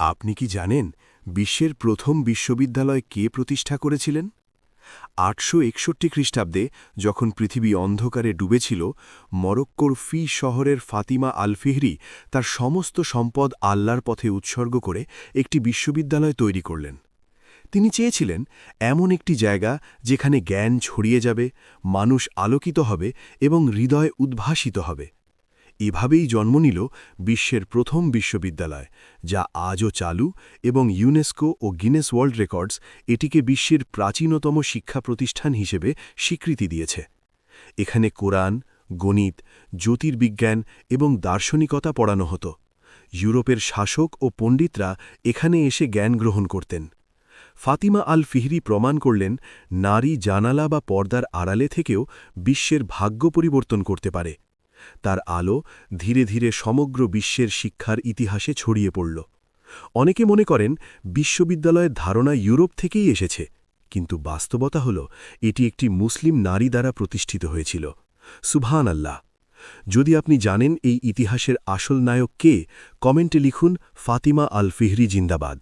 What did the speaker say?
আপনি কি জানেন বিশ্বের প্রথম বিশ্ববিদ্যালয় কে প্রতিষ্ঠা করেছিলেন? ৮৬১ খ্রিস্টাব্দে যখন পৃথিবী অন্ধকারে ডুবেছিল, মরক্কোর ফি শহরের ফাতিমা আল ফিহরি তার সমস্ত সম্পদ আল্লাহর পথে উৎসর্গ করে একটি বিশ্ববিদ্যালয় তৈরি করলেন। তিনি চেয়েছিলেন এমন একটি জায়গা যেখানে জ্ঞান ছড়িয়ে যাবে, মানুষ আলোকিত হবে এবং হৃদয় উদ্ভাসিত হবে। এভাবেই জন্ম নিল বিশ্বের প্রথম বিশ্ববিদ্যালয়, যা আজও চালু এবং ইউনেস্কো ও গিনেস ওয়ার্ল্ড রেকর্ডস এটিকে বিশ্বের প্রাচীনতম শিক্ষা প্রতিষ্ঠান হিসেবে স্বীকৃতি দিয়েছে। এখানে কোরআন, গণিত, জ্যোতির্বিজ্ঞান এবং দার্শনিকতা পড়ানো হতো। ইউরোপের শাসক ও পণ্ডিতরা এখানে এসে জ্ঞান গ্রহণ করতেন। ফাতিমা আল ফিহরি প্রমাণ করলেন, নারী জানালা বা পর্দার আড়ালে থেকেও বিশ্বের ভাগ্য পরিবর্তন করতে পারে। তার আলো ধীরে ধীরে সমগ্র বিশ্বের শিক্ষার ইতিহাসে ছড়িয়ে পড়ল। অনেকে মনে করেন বিশ্ববিদ্যালয়ের ধারণা ইউরোপ থেকেই এসেছে, কিন্তু বাস্তবতা হল এটি একটি মুসলিম নারী দ্বারা প্রতিষ্ঠিত হয়েছিল। সুবহান আল্লাহ। যদি আপনি জানেন এই ইতিহাসের আসল নায়ক কে, কমেন্টে লিখুন ফাতিমা আল ফিহরি জিন্দাবাদ।